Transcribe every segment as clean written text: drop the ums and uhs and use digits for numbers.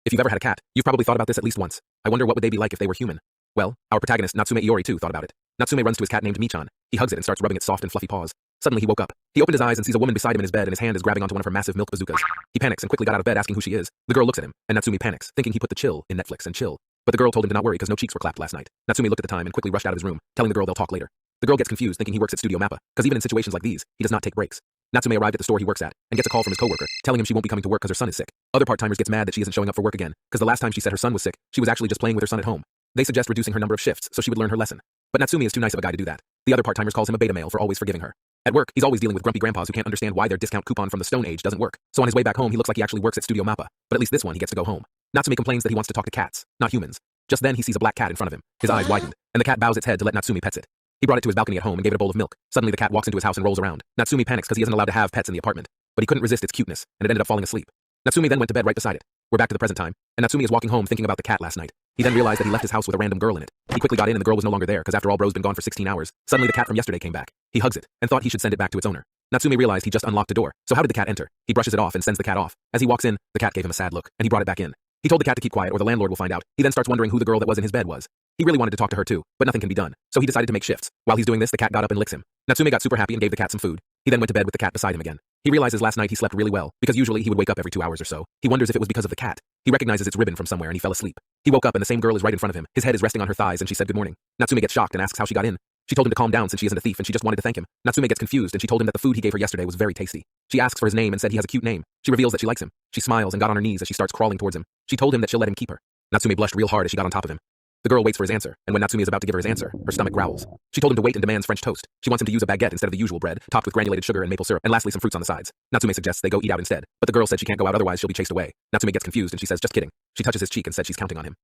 If you've ever had a cat, you've probably thought about this at least once. I wonder what would they be like if they were human. Well, our protagonist Natsume Iori too thought about it. Natsume runs to his cat named Michan. He hugs it and starts rubbing its soft and fluffy paws. Suddenly he woke up. He opened his eyes and sees a woman beside him in his bed, and his hand is grabbing onto one of her massive milk bazookas. He panics and quickly got out of bed asking who she is. The girl looks at him, and Natsume panics, thinking he put the chill in Netflix and chill. But the girl told him to not worry because no cheeks were clapped last night. Natsume looked at the time and quickly rushed out of his room, telling the girl they'll talk later. The girl gets confused, thinking he works at Studio Mappa, because even in situations like these, he does not take breaks. Natsume arrived at the store he works at, and gets a call from his coworker, telling him she won't be coming to work because her son is sick. Other part-timers gets mad that she isn't showing up for work again, because the last time she said her son was sick, she was actually just playing with her son at home. They suggest reducing her number of shifts so she would learn her lesson. But Natsume is too nice of a guy to do that. The other part-timers calls him a beta male for always forgiving her. At work, he's always dealing with grumpy grandpas who can't understand why their discount coupon from the Stone Age doesn't work. So on his way back home, he looks like he actually works at Studio Mappa, but at least this one he gets to go home. Natsume complains that he wants to talk to cats, not humans. Just then he sees a black cat in front of him. His eyes widened, and the cat bows its head to let Natsume pets it. He brought it to his balcony at home and gave it a bowl of milk. Suddenly the cat walks into his house and rolls around. Natsume panics because he isn't allowed to have pets in the apartment, but he couldn't resist its cuteness, and it ended up falling asleep. Natsume then went to bed right beside it. We're back to the present time, and Natsume is walking home thinking about the cat last night. He then realized that he left his house with a random girl in it. He quickly got in and the girl was no longer there because after all bro's been gone for 16 hours. Suddenly the cat from yesterday came back. He hugs it, and thought he should send it back to its owner. Natsume realized he just unlocked the door, so how did the cat enter? He brushes it off and sends the cat off. As he walks in, the cat gave him a sad look, and he brought it back in. He told the cat to keep quiet or the landlord will find out. He then starts wondering who the girl that was in his bed was. He really wanted to talk to her too, but nothing can be done, so he decided to make shifts. While he's doing this, the cat got up and licks him. Natsume got super happy and gave the cat some food. He then went to bed with the cat beside him again. He realizes last night he slept really well, because usually he would wake up every 2 hours or so. He wonders if it was because of the cat. He recognizes its ribbon from somewhere and he fell asleep. He woke up and the same girl is right in front of him. His head is resting on her thighs and she said good morning. Natsume gets shocked and asks how she got in. She told him to calm down since she isn't a thief and she just wanted to thank him. Natsume gets confused and she told him that the food he gave her yesterday was very tasty. She asks for his name and said he has a cute name. She reveals that she likes him. She smiles and got on her knees as she starts crawling towards him. She told him that she'll let him keep her. Natsume blushed real hard as she got on top of him. The girl waits for his answer, and when Natsume is about to give her his answer, her stomach growls. She told him to wait and demands French toast. She wants him to use a baguette instead of the usual bread, topped with granulated sugar and maple syrup, and lastly some fruits on the sides. Natsume suggests they go eat out instead, but the girl said she can't go out otherwise she'll be chased away. Natsume gets confused and she says just kidding. She touches his cheek and said she's counting on him.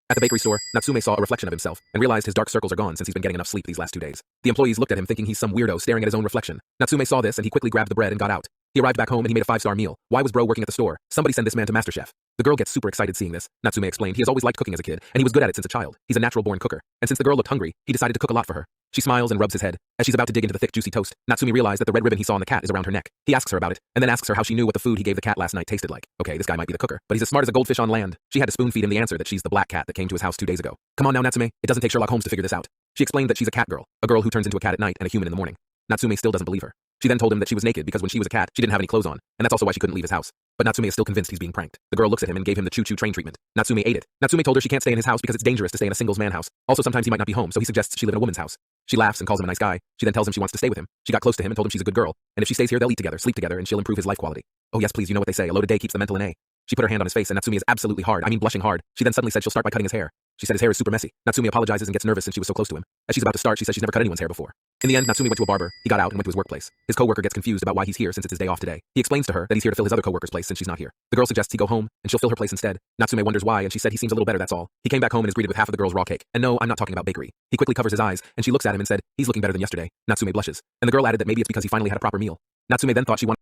At the bakery store, Natsume saw a reflection of himself and realized his dark circles are gone since he's been getting enough sleep these last 2 days. The employees looked at him thinking he's some weirdo staring at his own reflection. Natsume saw this and he quickly grabbed the bread and got out. He arrived back home and he made a 5-star meal. Why was bro working at the store? Somebody send this man to MasterChef. The girl gets super excited seeing this. Natsume explained he has always liked cooking as a kid, and he was good at it since a child. He's a natural-born cooker. And since the girl looked hungry, he decided to cook a lot for her. She smiles and rubs his head. As she's about to dig into the thick, juicy toast, Natsume realized that the red ribbon he saw on the cat is around her neck. He asks her about it, and then asks her how she knew what the food he gave the cat last night tasted like. Okay, this guy might be the cooker, but he's as smart as a goldfish on land. She had to spoon-feed him the answer that she's the black cat that came to his house 2 days ago. Come on now, Natsume. It doesn't take Sherlock Holmes to figure this out. She explained that she's a cat girl, a girl who turns into a cat at night and a human in the morning. Natsume still doesn't believe her. She then told him that she was naked because when she was a cat, she didn't have any clothes on, and that's also why she couldn't leave his house. But Natsume is still convinced he's being pranked. The girl looks at him and gave him the choo-choo train treatment. Natsume ate it. Natsume told her she can't stay in his house because it's dangerous to stay in a singles man house. Also, sometimes he might not be home, so he suggests she live in a woman's house. She laughs and calls him a nice guy. She then tells him she wants to stay with him. She got close to him and told him she's a good girl, and if she stays here, they'll eat together, sleep together, and she'll improve his life quality. Oh yes, please, you know what they say, a loaded day keeps the mental in A. She put her hand on his face and Natsume is absolutely hard, blushing hard. She then suddenly said she'll start by cutting his hair. She said his hair is super messy. Natsume apologizes and gets nervous since she was so close to him. As she's about to start, she says she's never cut anyone's hair before. In the end, Natsume went to a barber. He got out and went to his workplace. His coworker gets confused about why he's here since it's his day off today. He explains to her that he's here to fill his other coworker's place since she's not here. The girl suggests he go home and she'll fill her place instead. Natsume wonders why and she said he seems a little better, that's all. He came back home and is greeted with half of the girl's raw cake. And no, I'm not talking about bakery. He quickly covers his eyes and she looks at him and said, he's looking better than yesterday. Natsume blushes. And the girl added that maybe it's because he finally had a proper meal. Natsume then thought she wanted